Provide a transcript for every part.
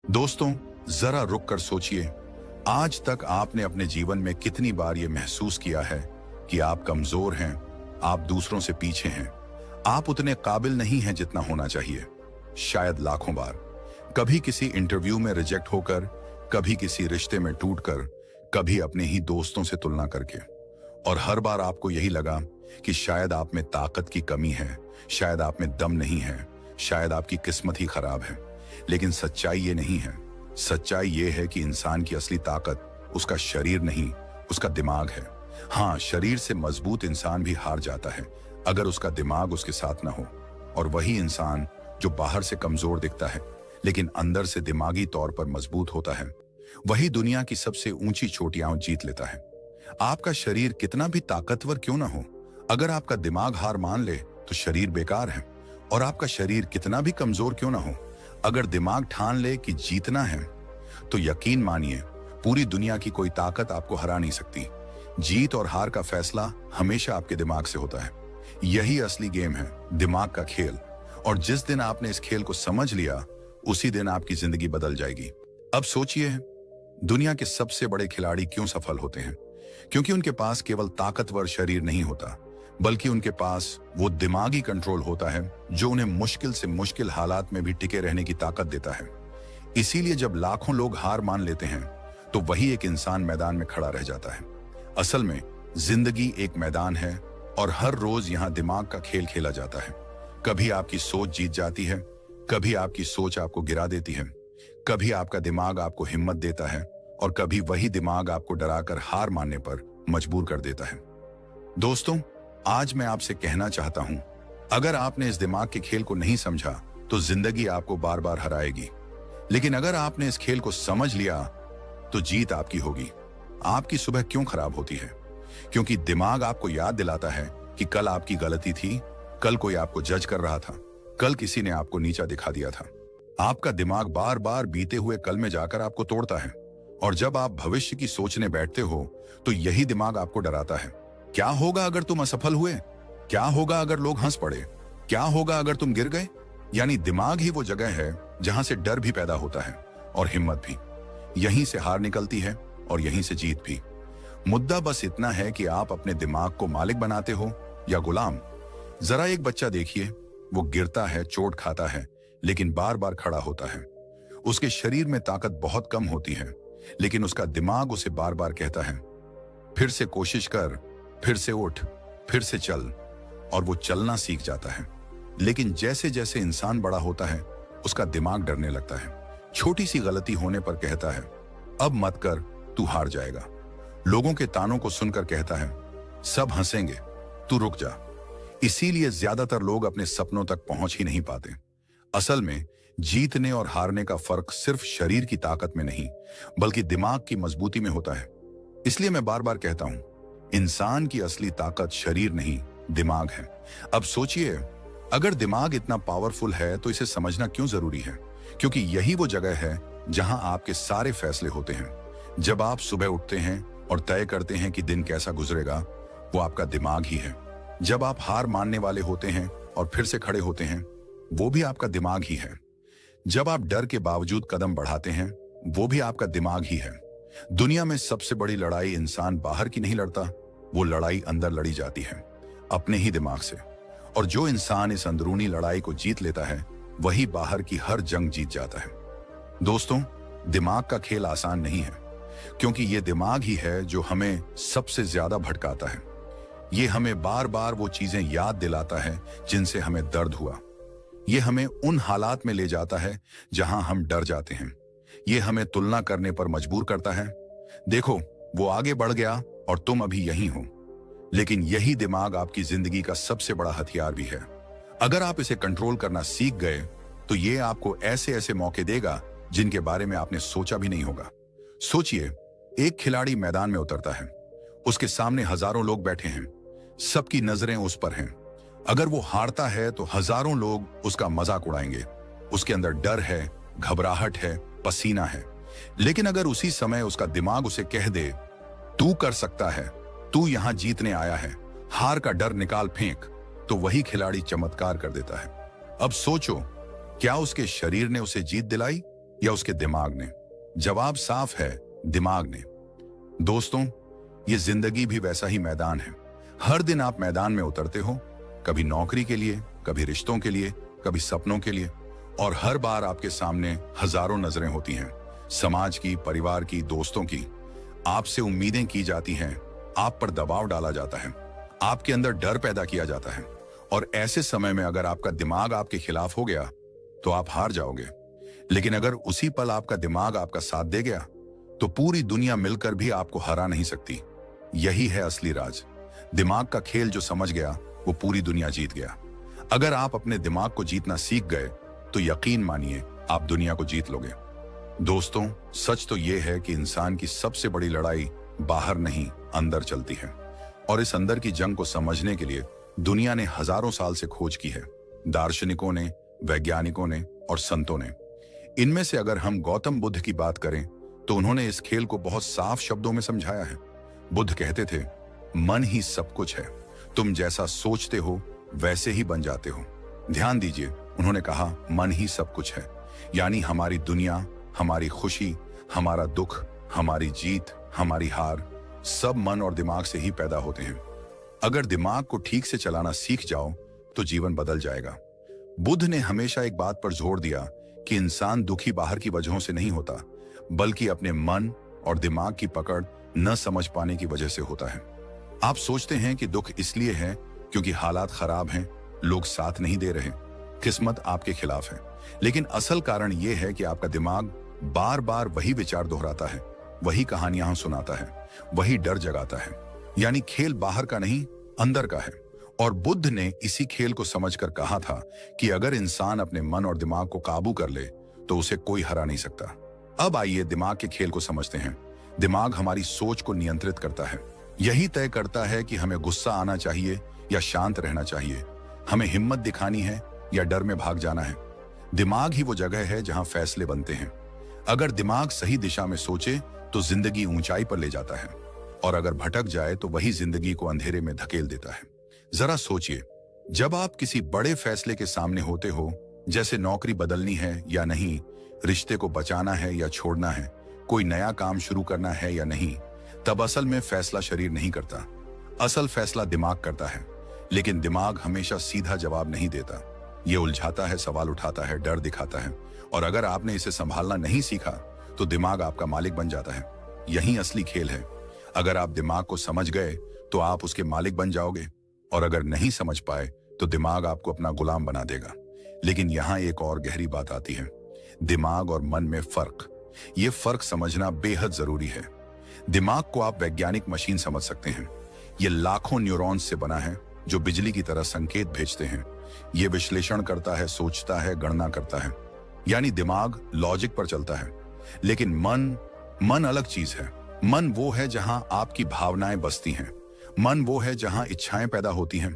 दोस्तों, जरा रुक कर सोचिए, आज तक आपने अपने जीवन में कितनी बार यह महसूस किया है कि आप कमजोर हैं, आप दूसरों से पीछे हैं, आप उतने काबिल नहीं हैं जितना होना चाहिए। शायद लाखों बार, कभी किसी इंटरव्यू में रिजेक्ट होकर, कभी किसी रिश्ते में टूटकर, कभी अपने ही दोस्तों से तुलना करके। और हर बार आपको यही लगा कि शायद आप में ताकत की कमी है, शायद आप में दम नहीं है, शायद आपकी किस्मत ही खराब है। लेकिन सच्चाई ये नहीं है। सच्चाई ये है कि इंसान की असली ताकत उसका शरीर नहीं, उसका दिमाग है। हाँ, शरीर से मजबूत इंसान भी हार जाता है अगर उसका दिमाग उसके साथ ना हो। और वही इंसान जो बाहर से कमजोर दिखता है लेकिन अंदर से दिमागी तौर पर मजबूत होता है, वही दुनिया की सबसे ऊंची चोटियां जीत लेता है। आपका शरीर कितना भी ताकतवर क्यों ना हो, अगर आपका दिमाग हार मान ले तो शरीर बेकार है। और आपका शरीर कितना भी कमजोर क्यों ना हो, अगर दिमाग ठान ले कि जीतना है, तो यकीन मानिए पूरी दुनिया की कोई ताकत आपको हरा नहीं सकती। जीत और हार का फैसला हमेशा आपके दिमाग से होता है। यही असली गेम है, दिमाग का खेल। और जिस दिन आपने इस खेल को समझ लिया, उसी दिन आपकी जिंदगी बदल जाएगी। अब सोचिए, दुनिया के सबसे बड़े खिलाड़ी क्यों सफल होते हैं? क्योंकि उनके पास केवल ताकतवर शरीर नहीं होता, बल्कि उनके पास वो दिमागी कंट्रोल होता है जो उन्हें मुश्किल से मुश्किल हालात में भी टिके रहने की ताकत देता है। इसीलिए जब लाखों लोग हार मान लेते हैं, तो वही एक इंसान मैदान में खड़ा रह जाता है। असल में जिंदगी एक मैदान है और हर रोज यहाँ दिमाग का खेल खेला जाता है। कभी आपकी सोच जीत जाती है, कभी आपकी सोच आपको गिरा देती है, कभी आपका दिमाग आपको हिम्मत देता है और कभी वही दिमाग आपको डराकर हार मानने पर मजबूर कर देता है। दोस्तों, आज मैं आपसे कहना चाहता हूं, अगर आपने इस दिमाग के खेल को नहीं समझा तो जिंदगी आपको बार बार हराएगी। लेकिन अगर आपने इस खेल को समझ लिया तो जीत आपकी होगी। आपकी सुबह क्यों खराब होती है? क्योंकि दिमाग आपको याद दिलाता है कि कल आपकी गलती थी, कल कोई आपको जज कर रहा था, कल किसी ने आपको नीचा दिखा दिया था। आपका दिमाग बार बार बीते हुए कल में जाकर आपको तोड़ता है। और जब आप भविष्य की सोचने बैठते हो तो यही दिमाग आपको डराता है। क्या होगा अगर तुम असफल हुए? क्या होगा अगर लोग हंस पड़े? क्या होगा अगर तुम गिर गए? यानी दिमाग ही वो जगह है जहां से डर भी पैदा होता है और हिम्मत भी। यहीं से हार निकलती है और यहीं से जीत भी। मुद्दा बस इतना है कि आप अपने दिमाग को मालिक बनाते हो या गुलाम। जरा एक बच्चा देखिए, वो गिरता है, चोट खाता है, लेकिन बार बार खड़ा होता है। उसके शरीर में ताकत बहुत कम होती है, लेकिन उसका दिमाग उसे बार बार कहता है, फिर से कोशिश कर, फिर से उठ, फिर से चल। और वो चलना सीख जाता है। लेकिन जैसे जैसे इंसान बड़ा होता है, उसका दिमाग डरने लगता है। छोटी सी गलती होने पर कहता है, अब मत कर, तू हार जाएगा। लोगों के तानों को सुनकर कहता है, सब हंसेंगे, तू रुक जा। इसीलिए ज्यादातर लोग अपने सपनों तक पहुंच ही नहीं पाते। असल में जीतने और हारने का फर्क सिर्फ शरीर की ताकत में नहीं, बल्कि दिमाग की मजबूती में होता है। इसलिए मैं बार बार कहता हूं, इंसान की असली ताकत शरीर नहीं, दिमाग है। अब सोचिए, अगर दिमाग इतना पावरफुल है तो इसे समझना क्यों जरूरी है? क्योंकि यही वो जगह है जहां आपके सारे फैसले होते हैं। जब आप सुबह उठते हैं और तय करते हैं कि दिन कैसा गुजरेगा, वो आपका दिमाग ही है। जब आप हार मानने वाले होते हैं और फिर से खड़े होते हैं, वो भी आपका दिमाग ही है। जब आप डर के बावजूद कदम बढ़ाते हैं, वो भी आपका दिमाग ही है। दुनिया में सबसे बड़ी लड़ाई इंसान बाहर की नहीं लड़ता, वो लड़ाई अंदर लड़ी जाती है, अपने ही दिमाग से। और जो इंसान इस अंदरूनी लड़ाई को जीत लेता है, वही बाहर की हर जंग जीत जाता है। दोस्तों, दिमाग का खेल आसान नहीं है, क्योंकि ये दिमाग ही है जो हमें सबसे ज्यादा भटकाता है। ये हमें बार बार वो चीजें याद दिलाता है जिनसे हमें दर्द हुआ। ये हमें उन हालात में ले जाता है जहां हम डर जाते हैं। ये हमें तुलना करने पर मजबूर करता है। देखो, वो आगे बढ़ गया और तुम अभी यहीं हो। लेकिन यही दिमाग आपकी जिंदगी का सबसे बड़ा हथियार भी है। अगर आप इसे कंट्रोल करना सीख गए, तो ये आपको ऐसे ऐसे मौके देगा जिनके बारे में आपने सोचा भी नहीं होगा। सोचिए, एक खिलाड़ी मैदान में उतरता है, उसके सामने हजारों लोग बैठे हैं, सबकी नजरें उस पर हैं। अगर वो हारता है तो हजारों लोग उसका मजाक उड़ाएंगे। उसके अंदर डर है, घबराहट है, पसीना है। लेकिन अगर उसी समय उसका दिमाग उसे कह दे, तू कर सकता है, तू यहां जीतने आया है, हार का डर निकाल फेंक, तो वही खिलाड़ी चमत्कार कर देता है। अब सोचो, क्या उसके शरीर ने उसे जीत दिलाई? या उसके दिमाग ने? जवाब साफ है, दिमाग ने। दोस्तों, ये जिंदगी भी वैसा ही मैदान है। हर दिन आप मैदान में उतरते हो, कभी नौकरी के लिए, कभी रिश्तों के लिए, कभी सपनों के लिए, और हर बार आपके सामने हजारों नजरें होती हैं, समाज की, परिवार की, दोस्तों की। आपसे उम्मीदें की जाती हैं, आप पर दबाव डाला जाता है, आपके अंदर डर पैदा किया जाता है, और ऐसे समय में अगर आपका दिमाग आपके खिलाफ हो गया तो आप हार जाओगे। लेकिन अगर उसी पल आपका दिमाग आपका साथ दे गया तो पूरी दुनिया मिलकर भी आपको हरा नहीं सकती। यही है असली राज। दिमाग का खेल जो समझ गया वो पूरी दुनिया जीत गया। अगर आप अपने दिमाग को जीतना सीख गए तो यकीन मानिए आप दुनिया को जीत लोगे। दोस्तों, सच तो यह है कि इंसान की सबसे बड़ी लड़ाई बाहर नहीं, अंदर चलती है। और इस अंदर की जंग को समझने के लिए दुनिया ने हजारों साल से खोज की है। दार्शनिकों ने, वैज्ञानिकों ने और संतों ने। इनमें से अगर हम गौतम बुद्ध की बात करें तो उन्होंने इस खेल को बहुत साफ शब्दों में समझाया है। बुद्ध कहते थे, मन ही सब कुछ है, तुम जैसा सोचते हो वैसे ही बन जाते हो। ध्यान दीजिए, उन्होंने कहा मन ही सब कुछ है, यानी हमारी दुनिया, हमारी खुशी, हमारा दुख, हमारी जीत, हमारी हार, सब मन और दिमाग से ही पैदा होते हैं। अगर दिमाग को ठीक से चलाना सीख जाओ तो जीवन बदल जाएगा। बुद्ध ने हमेशा एक बात पर जोर दिया कि इंसान दुखी बाहर की वजहों से नहीं होता, बल्कि अपने मन और दिमाग की पकड़ न समझ पाने की वजह से होता है। आप सोचते हैं कि दुख इसलिए है क्योंकि हालात खराब हैं, लोग साथ नहीं दे रहे, किस्मत आपके खिलाफ है। लेकिन असल कारण यह है कि आपका दिमाग बार बार वही विचार दोहराता है, वही कहानियां सुनाता है, वही डर जगाता है। यानी खेल बाहर का नहीं, अंदर का है। और बुद्ध ने इसी खेल को समझकर कहा था कि अगर इंसान अपने मन और दिमाग को काबू कर ले तो उसे कोई हरा नहीं सकता। अब आइए दिमाग के खेल को समझते हैं। दिमाग हमारी सोच को नियंत्रित करता है। यही तय करता है कि हमें गुस्सा आना चाहिए या शांत रहना चाहिए, हमें हिम्मत दिखानी है या डर में भाग जाना है। दिमाग ही वो जगह है जहां फैसले बनते हैं। अगर दिमाग सही दिशा में सोचे तो जिंदगी ऊंचाई पर ले जाता है, और अगर भटक जाए तो वही जिंदगी को अंधेरे में धकेल देता है। जरा सोचिए, जब आप किसी बड़े फैसले के सामने होते हो, जैसे नौकरी बदलनी है या नहीं, रिश्ते को बचाना है या छोड़ना है, कोई नया काम शुरू करना है या नहीं, तब असल में फैसला शरीर नहीं करता, असल फैसला दिमाग करता है। लेकिन दिमाग हमेशा सीधा जवाब नहीं देता। ये उलझाता है, सवाल उठाता है, डर दिखाता है, और अगर आपने इसे संभालना नहीं सीखा तो दिमाग आपका मालिक बन जाता है। यही असली खेल है। अगर आप दिमाग को समझ गए तो आप उसके मालिक बन जाओगे, और अगर नहीं समझ पाए तो दिमाग आपको अपना गुलाम बना देगा। लेकिन यहाँ एक और गहरी बात आती है, दिमाग और मन में फर्क। ये फर्क समझना बेहद जरूरी है। दिमाग को आप वैज्ञानिक मशीन समझ सकते हैं। ये लाखों न्यूरॉन्स से बना है जो बिजली की तरह संकेत भेजते हैं। ये विश्लेषण करता है, सोचता है, गणना करता है, यानी दिमाग लॉजिक पर चलता है। लेकिन मन अलग चीज है। मन वो है जहां आपकी भावनाएं बसती हैं। मन वो है जहां इच्छाएं पैदा होती हैं।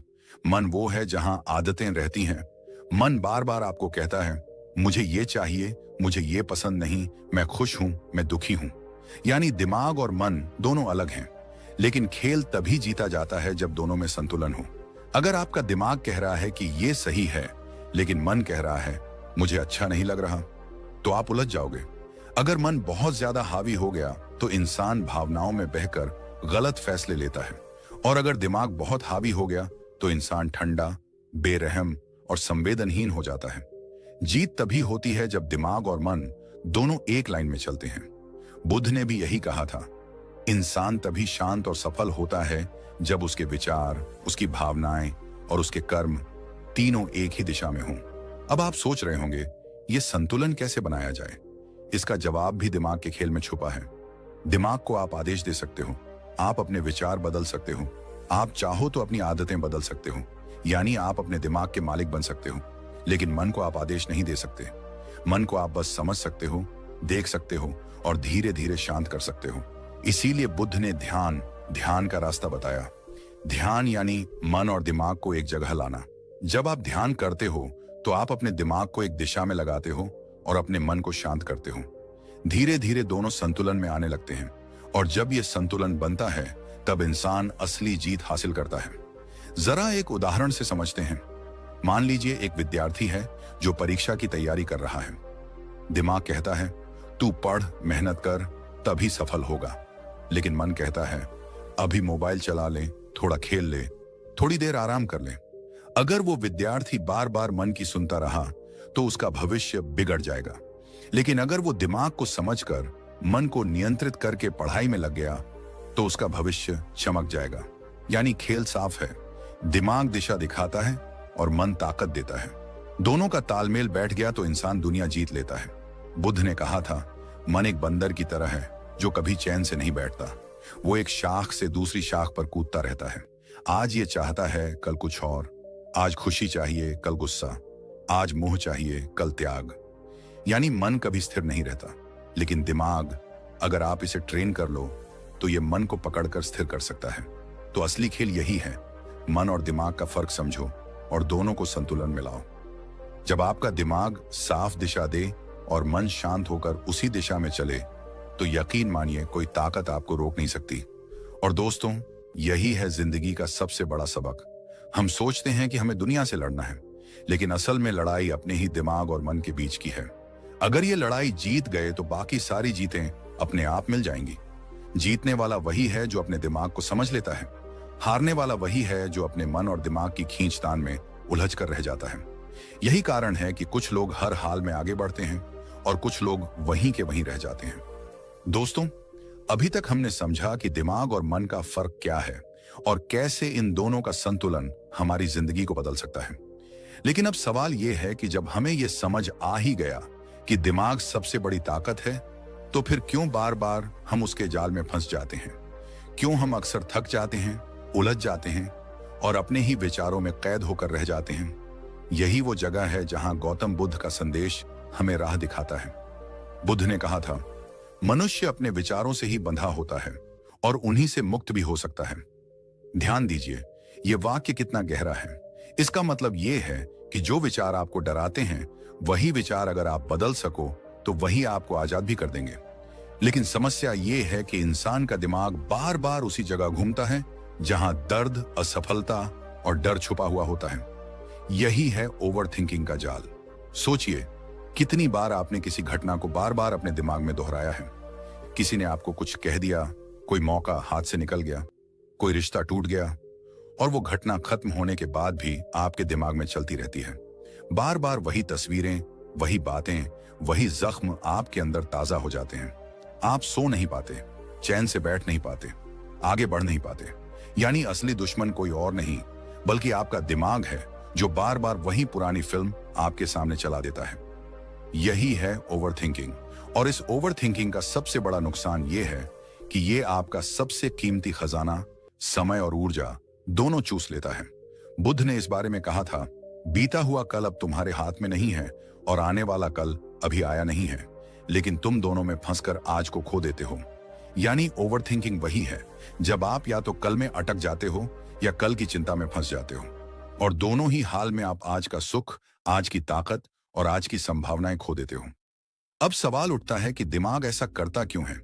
मन वो है जहां आदतें रहती हैं। मन बार बार आपको कहता है, मुझे ये चाहिए, मुझे ये पसंद नहीं, मैं खुश हूं, मैं दुखी हूं। यानी दिमाग और मन दोनों अलग हैं, लेकिन खेल तभी जीता जाता है जब दोनों में संतुलन हो। अगर आपका दिमाग कह रहा है कि ये सही है, लेकिन मन कह रहा है मुझे अच्छा नहीं लग रहा, तो आप उलझ जाओगे। अगर मन बहुत ज्यादा हावी हो गया तो इंसान भावनाओं में बहकर गलत फैसले लेता है, और अगर दिमाग बहुत हावी हो गया तो इंसान ठंडा, बेरहम और संवेदनहीन हो जाता है। जीत तभी होती है जब दिमाग और मन दोनों एक लाइन में चलते हैं। बुद्ध ने भी यही कहा था, इंसान तभी शांत और सफल होता है जब उसके विचार, उसकी भावनाएं और उसके कर्म तीनों एक ही दिशा में हों। अब आप सोच रहे होंगे, ये संतुलन कैसे बनाया जाए? इसका जवाब भी दिमाग के खेल में छुपा है। दिमाग को आप आदेश दे सकते हो, आप अपने विचार बदल सकते हो, आप चाहो तो अपनी आदतें बदल सकते हो, यानी आप अपने दिमाग के मालिक बन सकते हो। लेकिन मन को आप आदेश नहीं दे सकते। मन को आप बस समझ सकते हो, देख सकते हो और धीरे धीरे शांत कर सकते हो। इसीलिए बुद्ध ने ध्यान का रास्ता बताया। ध्यान यानी मन और दिमाग को एक जगह लाना। जब आप ध्यान करते हो तो आप अपने दिमाग को एक दिशा में लगाते हो और अपने मन को शांत करते हो। धीरे धीरे दोनों संतुलन में आने लगते हैं, और जब यह संतुलन बनता है तब इंसान असली जीत हासिल करता है। जरा एक उदाहरण से समझते हैं। मान लीजिए एक विद्यार्थी है जो परीक्षा की तैयारी कर रहा है। दिमाग कहता है तू पढ़, मेहनत कर, तभी सफल होगा। लेकिन मन कहता है अभी मोबाइल चला ले, थोड़ा खेल ले, थोड़ी देर आराम कर ले। अगर वो विद्यार्थी बार बार मन की सुनता रहा तो उसका भविष्य बिगड़ जाएगा। लेकिन अगर वो दिमाग को समझकर मन को नियंत्रित करके पढ़ाई में लग गया तो उसका भविष्य चमक जाएगा। यानी खेल साफ है, दिमाग दिशा दिखाता है और मन ताकत देता है। दोनों का तालमेल बैठ गया तो इंसान दुनिया जीत लेता है। बुद्ध ने कहा था मन एक बंदर की तरह है जो कभी चैन से नहीं बैठता। वो एक शाख से दूसरी शाख पर कूदता रहता है। आज ये चाहता है, कल कुछ और। आज खुशी चाहिए, कल गुस्सा। आज मोह चाहिए, कल त्याग। यानी मन कभी स्थिर नहीं रहता। लेकिन दिमाग, अगर आप इसे ट्रेन कर लो तो ये मन को पकड़कर स्थिर कर सकता है। तो असली खेल यही है, मन और दिमाग का फर्क समझो और दोनों को संतुलन में लाओ। जब आपका दिमाग साफ दिशा दे और मन शांत होकर उसी दिशा में चले तो यकीन मानिए कोई ताकत आपको रोक नहीं सकती। और दोस्तों, यही है जिंदगी का सबसे बड़ा सबक। हम सोचते हैं कि हमें दुनिया से लड़ना है, लेकिन असल में लड़ाई अपने ही दिमाग और मन के बीच की है। अगर ये लड़ाई जीत गए तो बाकी सारी जीतें अपने आप मिल जाएंगी। जीतने वाला वही है जो अपने दिमाग को समझ लेता है। हारने वाला वही है जो अपने मन और दिमाग की खींचतान में उलझ कर रह जाता है। यही कारण है कि कुछ लोग हर हाल में आगे बढ़ते हैं और कुछ लोग वहीं के वहीं रह जाते हैं। दोस्तों, अभी तक हमने समझा कि दिमाग और मन का फर्क क्या है और कैसे इन दोनों का संतुलन हमारी जिंदगी को बदल सकता है। लेकिन अब सवाल यह है कि जब हमें यह समझ आ ही गया कि दिमाग सबसे बड़ी ताकत है, तो फिर क्यों बार बार हम उसके जाल में फंस जाते हैं? क्यों हम अक्सर थक जाते हैं, उलझ जाते हैं और अपने ही विचारों में कैद होकर रह जाते हैं? यही वो जगह है जहां गौतम बुद्ध का संदेश हमें राह दिखाता है। बुद्ध ने कहा था, मनुष्य अपने विचारों से ही बंधा होता है और उन्हीं से मुक्त भी हो सकता है। ध्यान दीजिए, यह वाक्य कितना गहरा है। इसका मतलब यह है कि जो विचार आपको डराते हैं, वही विचार अगर आप बदल सको तो वही आपको आजाद भी कर देंगे। लेकिन समस्या यह है कि इंसान का दिमाग बार बार उसी जगह घूमता है जहां दर्द, असफलता और डर छुपा हुआ होता है। यही है ओवर थिंकिंग का जाल। सोचिए, कितनी बार आपने किसी घटना को बार बार अपने दिमाग में दोहराया है। किसी ने आपको कुछ कह दिया, कोई मौका हाथ से निकल गया, कोई रिश्ता टूट गया और वो घटना खत्म होने के बाद भी आपके दिमाग में चलती रहती है। बार बार वही तस्वीरें, वही बातें, वही जख्म आपके अंदर ताजा हो जाते हैं। आप सो नहीं पाते, चैन से बैठ नहीं पाते, आगे बढ़ नहीं पाते। यानी असली दुश्मन कोई और नहीं बल्कि आपका दिमाग है जो बार बार वही पुरानी फिल्म आपके सामने चला देता है। यही है ओवर थिंकिंग। और इस ओवर थिंकिंग का सबसे बड़ा नुकसान यह है कि यह आपका सबसे कीमती खजाना, समय और ऊर्जा दोनों चूस लेता है। बुद्ध ने इस बारे में कहा था, बीता हुआ कल अब तुम्हारे हाथ में नहीं है और आने वाला कल अभी आया नहीं है, लेकिन तुम दोनों में फंसकर आज को खो देते हो। यानी ओवर थिंकिंग वही है जब आप या तो कल में अटक जाते हो या कल की चिंता में फंस जाते हो, और दोनों ही हाल में आप आज का सुख, आज की ताकत और आज की संभावनाएं खो देते हो। अब सवाल उठता है कि दिमाग ऐसा करता क्यों है?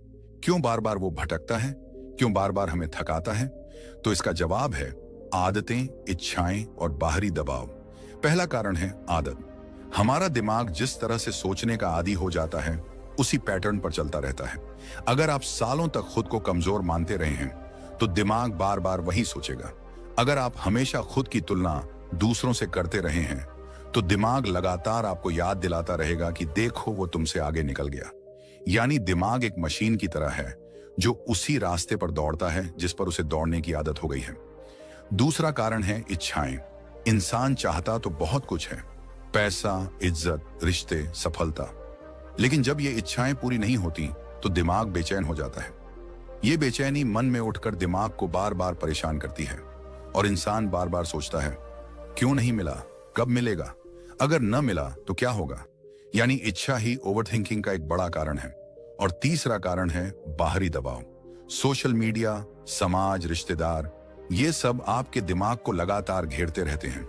क्यों बार बार वो भटकता है? क्यों बार बार हमें थकाता है? तो इसका जवाब है आदतें, इच्छाएं और बाहरी दबाव। पहला कारण है आदत। हमारा दिमाग जिस तरह से सोचने का आदी हो जाता है उसी पैटर्न पर चलता रहता है। अगर आप सालों तक खुद को कमजोर मानते रहे हैं तो दिमाग बार बार वही सोचेगा। अगर आप हमेशा खुद की तुलना दूसरों से करते रहे हैं तो दिमाग लगातार आपको याद दिलाता रहेगा कि देखो वो तुमसे आगे निकल गया। यानी दिमाग एक मशीन की तरह है जो उसी रास्ते पर दौड़ता है जिस पर उसे दौड़ने की आदत हो गई है। दूसरा कारण है इच्छाएं। इंसान चाहता तो बहुत कुछ है, पैसा, इज्जत, रिश्ते, सफलता, लेकिन जब ये इच्छाएं पूरी नहीं होती तो दिमाग बेचैन हो जाता है। ये बेचैनी मन में उठकर दिमाग को बार बार परेशान करती है और इंसान बार बार सोचता है, क्यों नहीं मिला, कब मिलेगा, अगर न मिला तो क्या होगा। यानी इच्छा ही ओवरथिंकिंग का एक बड़ा कारण है। और तीसरा कारण है बाहरी दबाव। सोशल मीडिया, समाज, रिश्तेदार, ये सब आपके दिमाग को लगातार घेरते रहते हैं।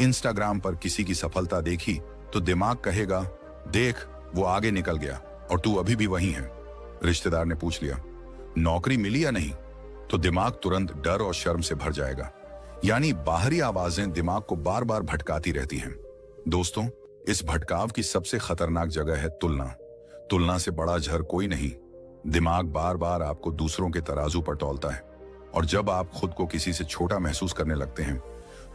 इंस्टाग्राम पर किसी की सफलता देखी तो दिमाग कहेगा, देख वो आगे निकल गया और तू अभी भी वहीं है। रिश्तेदार ने पूछ लिया, नौकरी मिली या नहीं, तो दिमाग तुरंत डर और शर्म से भर जाएगा। यानी बाहरी आवाजें दिमाग को बार बार भटकाती रहती हैं। दोस्तों, इस भटकाव की सबसे खतरनाक जगह है तुलना। तुलना से बड़ा जहर कोई नहीं। दिमाग बार बार आपको दूसरों के तराजू पर तौलता है, और जब आप खुद को किसी से छोटा महसूस करने लगते हैं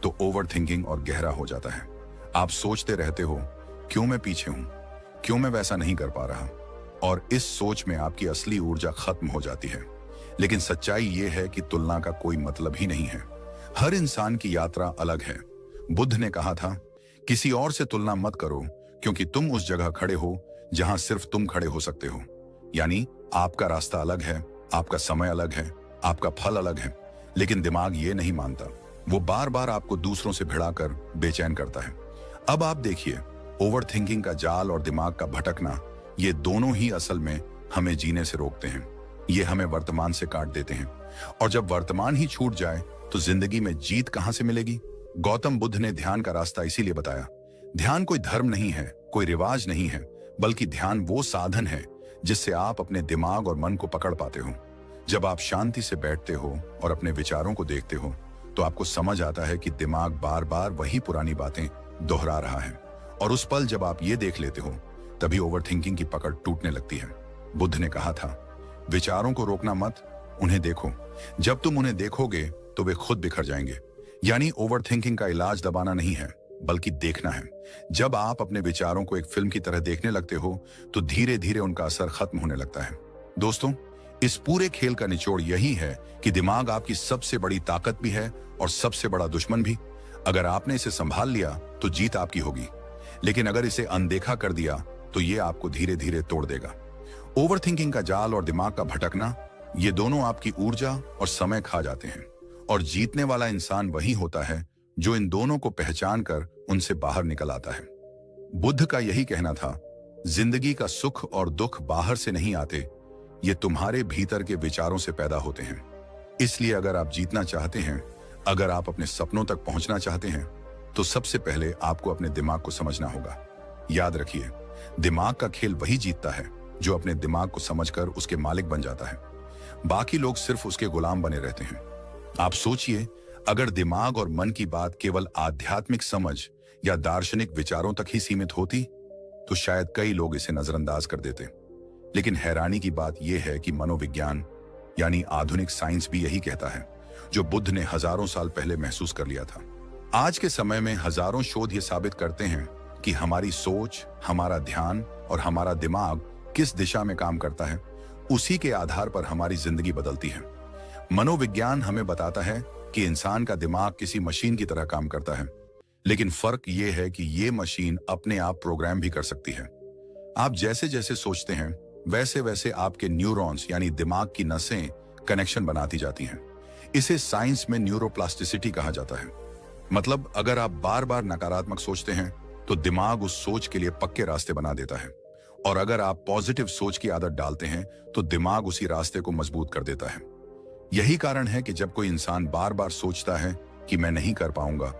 तो ओवर थिंकिंग और गहरा हो जाता है। आप सोचते रहते हो, क्यों मैं पीछे हूं, क्यों मैं वैसा नहीं कर पा रहा, और इस सोच में आपकी असली ऊर्जा खत्म हो जाती है। लेकिन सच्चाई यह है कि तुलना का कोई मतलब ही नहीं है। हर इंसान की यात्रा अलग है। बुद्ध ने कहा था, किसी और से तुलना मत करो, क्योंकि तुम उस जगह खड़े हो जहां सिर्फ तुम खड़े हो सकते हो। यानी आपका रास्ता अलग है, आपका समय अलग है, आपका फल अलग है। लेकिन दिमाग ये नहीं मानता। वो बार बार आपको दूसरों से भिड़ाकर बेचैन करता है। अब आप देखिए, ओवर थिंकिंग का जाल और दिमाग का भटकना, ये दोनों ही असल में हमें जीने से रोकते हैं। ये हमें वर्तमान से काट देते हैं, और जब वर्तमान ही छूट जाए तो जिंदगी में जीत कहां से मिलेगी। गौतम बुद्ध ने ध्यान का रास्ता इसीलिए बताया। ध्यान कोई धर्म नहीं है, कोई रिवाज नहीं है, बल्कि ध्यान वो साधन है जिससे आप अपने दिमाग और मन को पकड़ पाते हो। जब आप शांति से बैठते हो और अपने विचारों को देखते हो तो आपको समझ आता है कि दिमाग बार बार वही पुरानी बातें दोहरा रहा है। और उस पल जब आप ये देख लेते हो, तभी ओवर थिंकिंग की पकड़ टूटने लगती है। बुद्ध ने कहा था, विचारों को रोकना मत, उन्हें देखो। जब तुम उन्हें देखोगे तो वे खुद बिखर जाएंगे। यानी ओवर थिंकिंग का इलाज दबाना नहीं है, बल्कि देखना है। जब आप अपने विचारों को एक फिल्म की तरह देखने लगते हो तो धीरे धीरे उनका असर खत्म होने लगता है। दोस्तों, इस पूरे खेल का निचोड़ यही है कि दिमाग आपकी सबसे बड़ी ताकत भी है और सबसे बड़ा दुश्मन भी। अगर आपने इसे संभाल लिया तो जीत आपकी होगी, लेकिन अगर इसे अनदेखा कर दिया तो ये आपको धीरे धीरे तोड़ देगा। ओवर थिंकिंग का जाल और दिमाग का भटकना, ये दोनों आपकी ऊर्जा और समय खा जाते हैं। और जीतने वाला इंसान वही होता है जो इन दोनों को पहचान कर उनसे बाहर निकल आता है। बुद्ध का यही कहना था, जिंदगी का सुख और दुख बाहर से नहीं आते, ये तुम्हारे भीतर के विचारों से पैदा होते हैं। इसलिए अगर आप जीतना चाहते हैं, अगर आप अपने सपनों तक पहुंचना चाहते हैं, तो सबसे पहले आपको अपने दिमाग को समझना होगा। याद रखिए, दिमाग का खेल वही जीतता है जो अपने दिमाग को समझकर उसके मालिक बन जाता है। बाकी लोग सिर्फ उसके गुलाम बने रहते हैं। आप सोचिए, अगर दिमाग और मन की बात केवल आध्यात्मिक समझ या दार्शनिक विचारों तक ही सीमित होती तो शायद कई लोग इसे नजरअंदाज कर देते। लेकिन हैरानी की बात यह है कि मनोविज्ञान यानी आधुनिक साइंस भी यही कहता है, जो बुद्ध ने हजारों साल पहले महसूस कर लिया था। आज के समय में हजारों शोध ये साबित करते हैं कि हमारी सोच, हमारा ध्यान और हमारा दिमाग किस दिशा में काम करता है, उसी के आधार पर हमारी जिंदगी बदलती है। मनोविज्ञान हमें बताता है कि इंसान का दिमाग किसी मशीन की तरह काम करता है, लेकिन फर्क यह है कि यह मशीन अपने आप प्रोग्राम भी कर सकती है। आप जैसे जैसे सोचते हैं, वैसे वैसे आपके न्यूरॉन्स यानी दिमाग की नसें कनेक्शन बनाती जाती हैं। इसे साइंस में न्यूरोप्लास्टिसिटी कहा जाता है। मतलब अगर आप बार बार नकारात्मक सोचते हैं तो दिमाग उस सोच के लिए पक्के रास्ते बना देता है, और अगर आप पॉजिटिव सोच की आदत डालते हैं तो दिमाग उसी रास्ते को मजबूत कर देता है। यही कारण है कि जब कोई इंसान बार बार सोचता है कि मैं नहीं कर पाऊंगा,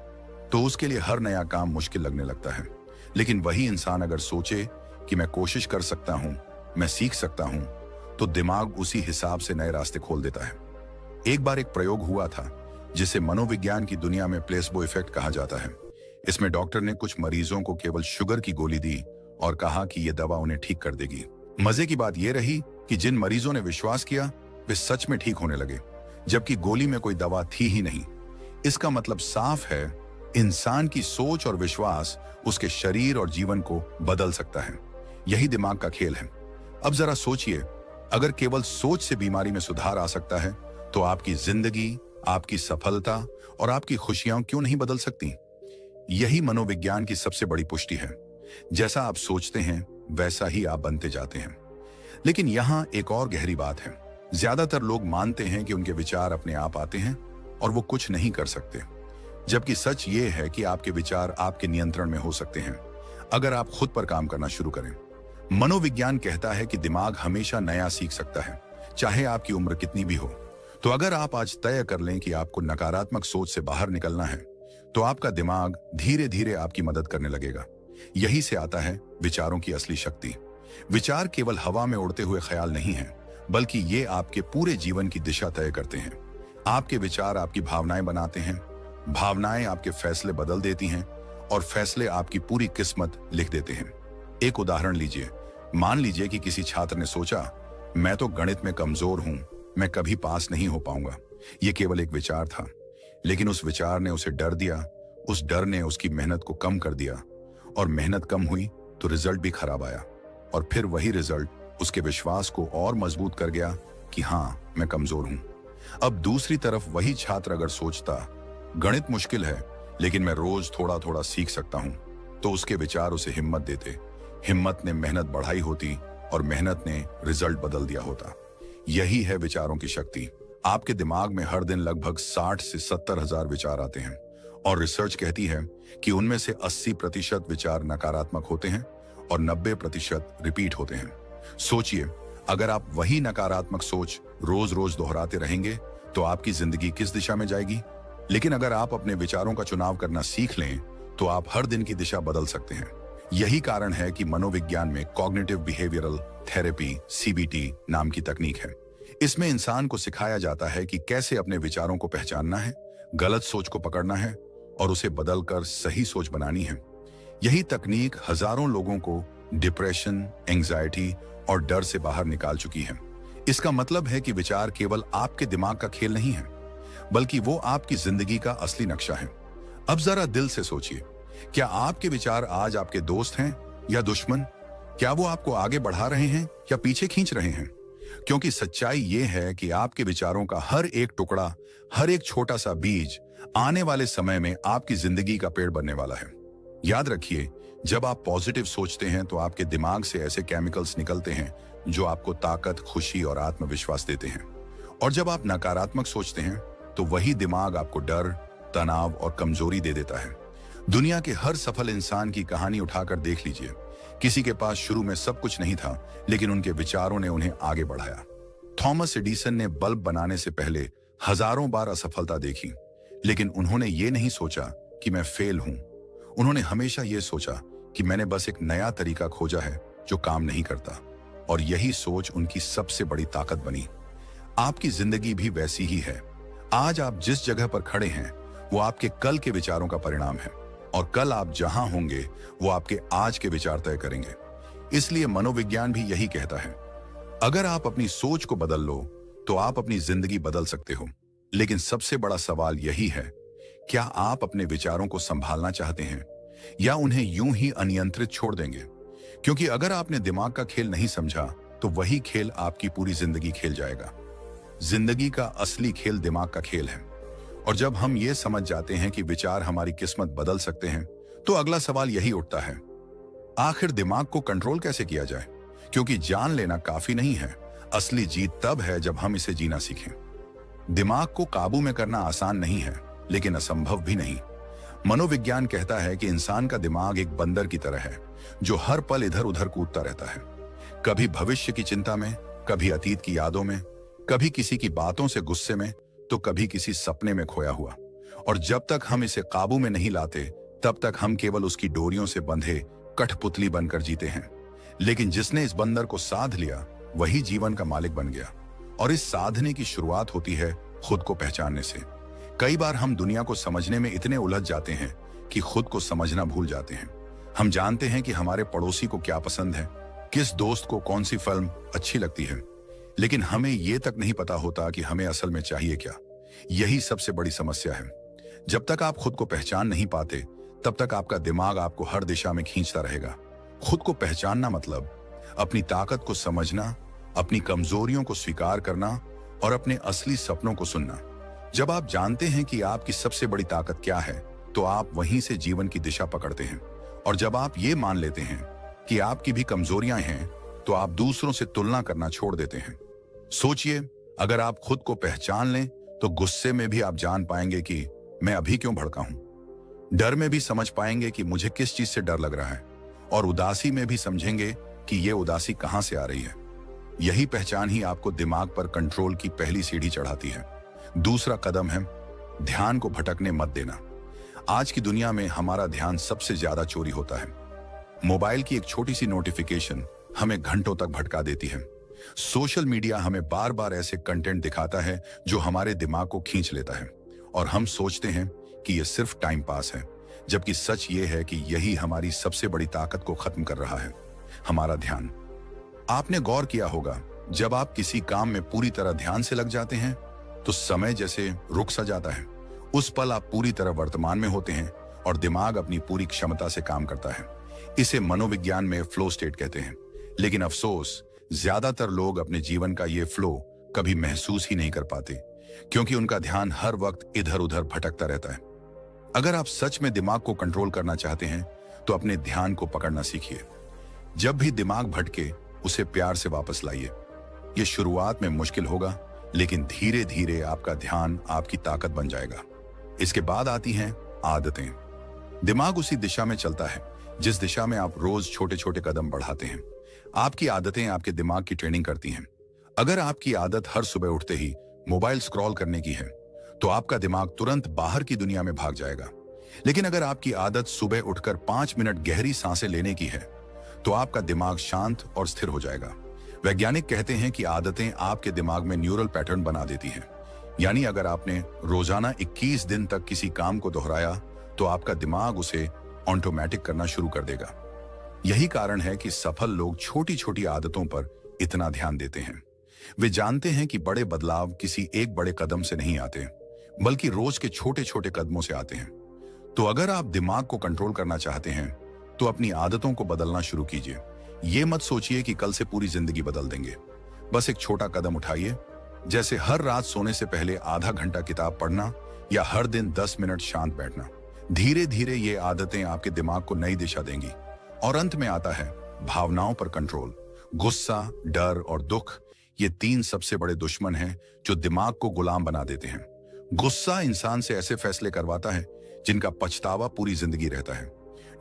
तो उसके लिए हर नया काम मुश्किल लगने लगता है। लेकिन वही इंसान अगर सोचे कि मैं कोशिश कर सकता हूं, मैं सीख सकता हूं, तो दिमाग उसी हिसाब से नए रास्ते खोल देता है। एक बार एक प्रयोग हुआ था जिसे मनोविज्ञान की दुनिया में प्लेसबो इफेक्ट कहा जाता है। इसमें डॉक्टर ने कुछ मरीजों को केवल शुगर की गोली दी और कहा कि यह दवा उन्हें ठीक कर देगी। मजे की बात यह रही कि जिन मरीजों ने विश्वास किया वे सच में ठीक होने लगे, जबकि गोली में कोई दवा थी ही नहीं। इसका मतलब साफ है, इंसान की सोच और विश्वास उसके शरीर और जीवन को बदल सकता है। यही दिमाग का खेल है। अब जरा सोचिए, अगर केवल सोच से बीमारी में सुधार आ सकता है, तो आपकी जिंदगी, आपकी सफलता और आपकी खुशियां क्यों नहीं बदल सकती? यही मनोविज्ञान की सबसे बड़ी पुष्टि है। जैसा आप सोचते हैं, वैसा ही आप बनते जाते हैं। लेकिन यहां एक और गहरी बात है। ज्यादातर लोग मानते हैं कि उनके विचार अपने आप आते हैं और वो कुछ नहीं कर सकते, जबकि सच ये है कि आपके विचार आपके नियंत्रण में हो सकते हैं, अगर आप खुद पर काम करना शुरू करें। मनोविज्ञान कहता है कि दिमाग हमेशा नया सीख सकता है, चाहे आपकी उम्र कितनी भी हो। तो अगर आप आज तय कर लें कि आपको नकारात्मक सोच से बाहर निकलना है, तो आपका दिमाग धीरे धीरे आपकी मदद करने लगेगा। यही से आता है विचारों की असली शक्ति। विचार केवल हवा में उड़ते हुए ख्याल नहीं है, बल्कि ये आपके पूरे जीवन की दिशा तय करते हैं। आपके विचार आपकी भावनाएं बनाते हैं, भावनाएं आपके फैसले बदल देती हैं, और फैसले आपकी पूरी किस्मत लिख देते हैं। एक उदाहरण लीजिए। मान लीजिए कि किसी छात्र ने सोचा, मैं तो गणित में कमजोर हूं, मैं कभी पास नहीं हो पाऊंगा। यह केवल एक विचार था, लेकिन उस विचार ने उसे डर दिया। उस डर ने उसकी मेहनत को कम कर दिया, और मेहनत कम हुई तो रिजल्ट भी खराब आया। और फिर वही रिजल्ट उसके विश्वास को और मजबूत कर गया कि हाँ, मैं कमजोर हूं। अब दूसरी तरफ वही छात्र अगर सोचता, गणित मुश्किल है लेकिन मैं रोज थोड़ा थोड़ा सीख सकता हूं, तो उसके विचार उसे हिम्मत देते। हिम्मत ने मेहनत बढ़ाई होती और मेहनत ने रिजल्ट बदल दिया होता। यही है विचारों की शक्ति। आपके दिमाग में हर दिन लगभग 60 से 70 हजार विचार आते हैं, और रिसर्च कहती है कि उनमें से 80% विचार नकारात्मक होते हैं और 90% रिपीट होते हैं। सोचिए, अगर आप वही नकारात्मक सोच रोज रोज दोहराते रहेंगे तो आपकी जिंदगी किस दिशा में जाएगी। लेकिन अगर आप अपने विचारों का चुनाव करना सीख लें तो आप हर दिन की दिशा बदल सकते हैं। यही कारण है कि मनोविज्ञान में कॉग्निटिव बिहेवियरल थेरेपी CBT नाम की तकनीक है। इसमें इंसान को सिखाया जाता है कि कैसे अपने विचारों को पहचानना है, गलत सोच को पकड़ना है और उसे बदलकर सही सोच बनानी है। यही तकनीक हजारों लोगों को डिप्रेशन, एंजाइटी और डर से बाहर निकाल चुकी है। इसका मतलब है कि विचार केवल आपके दिमाग का खेल नहीं है, बल्कि वो आपकी जिंदगी का असली नक्शा है। अब जरा दिल से सोचिए, क्या आपके विचार आज आपके दोस्त हैं या दुश्मन? क्या वो आपको आगे बढ़ा रहे हैं या पीछे खींच रहे हैं? क्योंकि सच्चाई ये है कि आपके विचारों का हर एक टुकड़ा, हर एक छोटा सा बीज आने वाले समय में आपकी जिंदगी का पेड़ बनने वाला है। याद रखिए, जब आप पॉजिटिव सोचते हैं तो आपके दिमाग से ऐसे केमिकल्स निकलते हैं जो आपको ताकत, खुशी और आत्मविश्वास देते हैं। और जब आप नकारात्मक सोचते हैं तो वही दिमाग आपको डर, तनाव और कमजोरी दे देता है। दुनिया के हर सफल इंसान की कहानी उठाकर देख लीजिए। किसी के पास शुरू में सब कुछ नहीं था, लेकिन उनके विचारों ने उन्हें आगे बढ़ाया। थॉमस एडिसन ने बल्ब बनाने से पहले हजारों बार असफलता देखी, लेकिन उन्होंने ये नहीं सोचा कि मैं फेल हूं। उन्होंने हमेशा ये सोचा कि मैंने बस एक नया तरीका खोजा है जो काम नहीं करता, और यही सोच उनकी सबसे बड़ी ताकत बनी। आपकी जिंदगी भी वैसी ही है। आज आप जिस जगह पर खड़े हैं वो आपके कल के विचारों का परिणाम है, और कल आप जहां होंगे वो आपके आज के विचार तय करेंगे। इसलिए मनोविज्ञान भी यही कहता है, अगर आप अपनी सोच को बदल लो तो आप अपनी जिंदगी बदल सकते हो। लेकिन सबसे बड़ा सवाल यही है, क्या आप अपने विचारों को संभालना चाहते हैं या उन्हें यूं ही अनियंत्रित छोड़ देंगे? क्योंकि अगर आपने दिमाग का खेल नहीं समझा तो वही खेल आपकी पूरी जिंदगी खेल जाएगा। जिंदगी का असली खेल दिमाग का खेल है, और जब हम ये समझ जाते हैं कि विचार हमारी किस्मत बदल सकते हैं तो अगला सवाल यही उठता है, आखिर दिमाग को कंट्रोल कैसे किया जाए? क्योंकि जान लेना काफी नहीं है, असली जीत तब है जब हम इसे जीना सीखें। दिमाग को काबू में करना आसान नहीं है, लेकिन असंभव भी नहीं। मनोविज्ञान कहता है कि इंसान का दिमाग एक बंदर की तरह है जो हर पल इधर उधर कूदता रहता है, कभी भविष्य की चिंता में, कभी अतीत की यादों में, कभी किसी की बातों से गुस्से में, तो कभी किसी सपने में खोया हुआ। और जब तक हम इसे काबू में नहीं लाते तब तक हम केवल उसकी डोरियों से बंधे कठपुतली बनकर जीते हैं। लेकिन जिसने इस बंदर को साध लिया वही जीवन का मालिक बन गया। और इस साधने की शुरुआत होती है खुद को पहचानने से। कई बार हम दुनिया को समझने में इतने उलझ जाते हैं कि खुद को समझना भूल जाते हैं। हम जानते हैं कि हमारे पड़ोसी को क्या पसंद है, किस दोस्त को कौन सी फिल्म अच्छी लगती है, लेकिन हमें यह तक नहीं पता होता कि हमें असल में चाहिए क्या। यही सबसे बड़ी समस्या है। जब तक आप खुद को पहचान नहीं पाते तब तक आपका दिमाग आपको हर दिशा में खींचता रहेगा। खुद को पहचानना मतलब अपनी ताकत को समझना, अपनी कमजोरियों को स्वीकार करना और अपने असली सपनों को सुनना। जब आप जानते हैं कि आपकी सबसे बड़ी ताकत क्या है तो आप वहीं से जीवन की दिशा पकड़ते हैं। और जब आप ये मान लेते हैं कि आपकी भी कमजोरियां हैं तो आप दूसरों से तुलना करना छोड़ देते हैं। सोचिए, अगर आप खुद को पहचान लें तो गुस्से में भी आप जान पाएंगे कि मैं अभी क्यों भड़का हूं। डर में भी समझ पाएंगे कि मुझे किस चीज से डर लग रहा है, और उदासी में भी समझेंगे कि यह उदासी कहां से आ रही है। यही पहचान ही आपको दिमाग पर कंट्रोल की पहली सीढ़ी चढ़ाती है। दूसरा कदम है ध्यान को भटकने मत देना। आज की दुनिया में हमारा ध्यान सबसे ज्यादा चोरी होता है। मोबाइल की एक छोटी सी नोटिफिकेशन हमें घंटों तक भटका देती है। सोशल मीडिया हमें बार बार ऐसे कंटेंट दिखाता है जो हमारे दिमाग को खींच लेता है, और हम सोचते हैं कि यह सिर्फ टाइम पास है। जबकि सच ये है कि यही हमारी सबसे बड़ी ताकत को खत्म कर रहा है, हमारा ध्यान। आपने गौर किया होगा, जब आप किसी काम में पूरी तरह ध्यान से लग जाते हैं तो समय जैसे रुक सा जाता है। उस पल आप पूरी तरह वर्तमान में होते हैं और दिमाग अपनी पूरी क्षमता से काम करता है। इसे मनोविज्ञान में फ्लो स्टेट कहते हैं। लेकिन अफसोस, ज्यादातर लोग अपने जीवन का ये फ्लो कभी महसूस ही नहीं कर पाते, क्योंकि उनका ध्यान हर वक्त इधर उधर भटकता रहता है। अगर आप सच में दिमाग को कंट्रोल करना चाहते हैं तो अपने ध्यान को पकड़ना सीखिए। जब भी दिमाग भटके, उसे प्यार से वापस लाइए। यह शुरुआत में मुश्किल होगा, लेकिन धीरे धीरे आपका ध्यान आपकी ताकत बन जाएगा। इसके बाद आती हैं आदतें। दिमाग उसी दिशा में चलता है जिस दिशा में आप रोज छोटे छोटे कदम बढ़ाते हैं। आपकी आदतें आपके दिमाग की ट्रेनिंग करती हैं। अगर आपकी आदत हर सुबह उठते ही मोबाइल स्क्रॉल करने की है, तो आपका दिमाग तुरंत बाहर की दुनिया में भाग जाएगा। लेकिन अगर आपकी आदत सुबह उठकर 5 मिनट गहरी सांसें लेने की है, तो आपका दिमाग शांत और स्थिर हो जाएगा। वैज्ञानिक कहते हैं कि आदतें आपके दिमाग में न्यूरल पैटर्न बना देती हैं। यानी अगर आपने रोजाना 21 दिन तक किसी काम को दोहराया, तो आपका दिमाग उसे ऑटोमेटिक करना शुरू कर देगा। यही कारण है कि सफल लोग छोटी छोटी आदतों पर इतना ध्यान देते हैं। वे जानते हैं कि बड़े बदलाव किसी एक बड़े कदम से नहीं आते, बल्कि रोज के छोटे छोटे कदमों से आते हैं। तो अगर आप दिमाग को कंट्रोल करना चाहते हैं, तो अपनी आदतों को बदलना शुरू कीजिए। ये मत सोचिए कि कल से पूरी जिंदगी बदल देंगे। बस एक छोटा कदम उठाइए, जैसे हर रात सोने से पहले आधा घंटा किताब पढ़ना या हर दिन 10 मिनट शांत बैठना। धीरे धीरे ये आदतें आपके दिमाग को नई दिशा देंगी। और अंत में आता है भावनाओं पर कंट्रोल। गुस्सा, डर और दुख, ये 3 सबसे बड़े दुश्मन हैं जो दिमाग को गुलाम बना देते हैं। गुस्सा इंसान से ऐसे फैसले करवाता है जिनका पछतावा पूरी जिंदगी रहता है।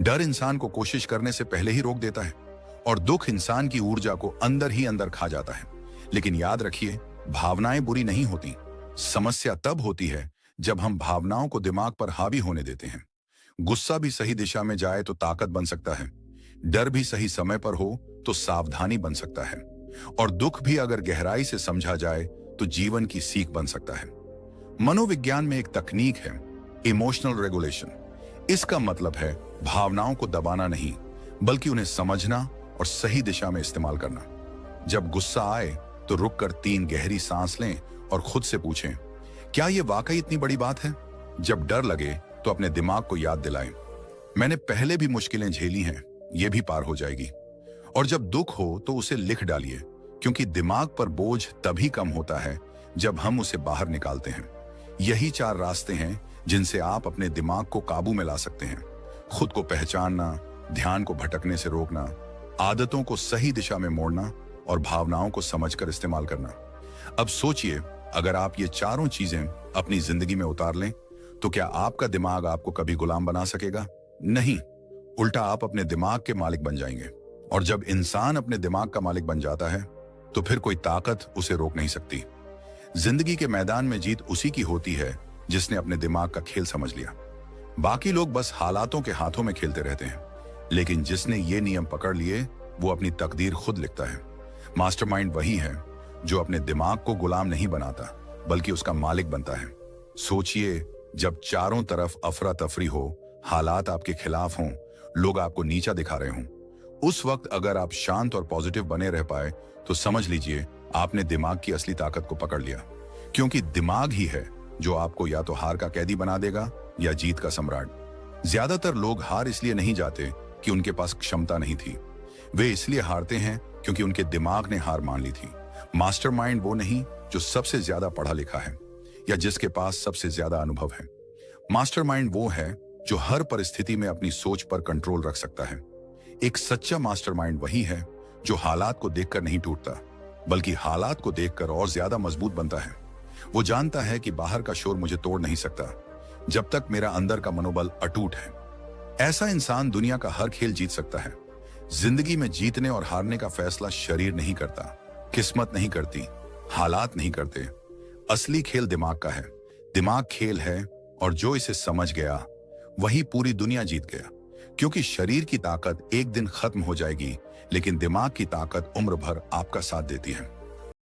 डर इंसान को कोशिश करने से पहले ही रोक देता है और दुख इंसान की ऊर्जा को अंदर ही अंदर खा जाता है। लेकिन याद रखिए, भावनाएं बुरी नहीं होती। समस्या तब होती है जब हम भावनाओं को दिमाग पर हावी होने देते हैं। गुस्सा भी सही दिशा में जाए तो ताकत बन सकता है। डर भी सही समय पर हो तो सावधानी बन सकता है। और दुख भी अगर गहराई से समझा जाए तो जीवन की सीख बन सकता है। मनोविज्ञान में एक तकनीक है, इमोशनल रेगुलेशन। इसका मतलब है भावनाओं को दबाना नहीं, बल्कि उन्हें समझना और सही दिशा में इस्तेमाल करना। जब गुस्सा आए तो रुककर 3 गहरी सांस लें और खुद से पूछें, क्या यह वाकई इतनी बड़ी बात है? जब डर लगे तो अपने दिमाग को याद दिलाएं, मैंने पहले भी मुश्किलें झेली हैं, यह भी पार हो जाएगी। और जब दुख हो तो उसे लिख डालिए, क्योंकि दिमाग पर बोझ तभी कम होता है जब हम उसे बाहर निकालते हैं। यही 4 रास्ते हैं जिनसे आप अपने दिमाग को काबू में ला सकते हैं। खुद को पहचानना, ध्यान को भटकने से रोकना, आदतों को सही दिशा में मोड़ना और भावनाओं को समझकर इस्तेमाल करना। अब सोचिए, अगर आप ये चारों चीजें अपनी जिंदगी में उतार लें, तो क्या आपका दिमाग आपको कभी गुलाम बना सकेगा? नहीं, उल्टा आप अपने दिमाग के मालिक बन जाएंगे। और जब इंसान अपने दिमाग का मालिक बन जाता है, तो फिर कोई ताकत उसे रोक नहीं सकती। जिंदगी के मैदान में जीत उसी की होती है जिसने अपने दिमाग का खेल समझ लिया। बाकी लोग बस हालातों के हाथों में खेलते रहते हैं, लेकिन जिसने ये नियम पकड़ लिए, वो अपनी तकदीर खुद लिखता है। मास्टरमाइंड वही है जो अपने दिमाग को गुलाम नहीं बनाता, बल्कि उसका मालिक बनता है। सोचिए, जब चारों तरफ अफरा तफरी हो, हालात आपके खिलाफ हों, लोग आपको नीचा दिखा रहे हों, उस वक्त अगर आप शांत और पॉजिटिव बने रह पाए, तो समझ लीजिए आपने दिमाग की असली ताकत को पकड़ लिया। क्योंकि दिमाग ही है जो आपको या तो हार का कैदी बना देगा या जीत का सम्राट। ज्यादातर लोग हार इसलिए नहीं जाते कि उनके पास क्षमता नहीं थी, वे इसलिए हारते हैं क्योंकि उनके दिमाग ने हार मान ली थी। मास्टरमाइंड वो नहीं जो सबसे ज्यादा पढ़ा लिखा है या जिसके पास सबसे ज्यादा अनुभव है। मास्टरमाइंड वो है जो हर परिस्थिति में अपनी सोच पर कंट्रोल रख सकता है। एक सच्चा मास्टरमाइंड वही है जो हालात को देखकर नहीं टूटता, बल्कि हालात को देखकर और ज्यादा मजबूत बनता है। वो जानता है कि बाहर का शोर मुझे तोड़ नहीं सकता, जब तक मेरा अंदर का मनोबल अटूट है। ऐसा इंसान दुनिया का हर खेल जीत सकता है। जिंदगी में जीतने और हारने का फैसला शरीर नहीं करता, किस्मत नहीं करती, हालात नहीं करते। असली खेल दिमाग का है। दिमाग खेल है, और जो इसे समझ गया वही पूरी दुनिया जीत गया। क्योंकि शरीर की ताकत एक दिन खत्म हो जाएगी, लेकिन दिमाग की ताकत उम्र भर आपका साथ देती है।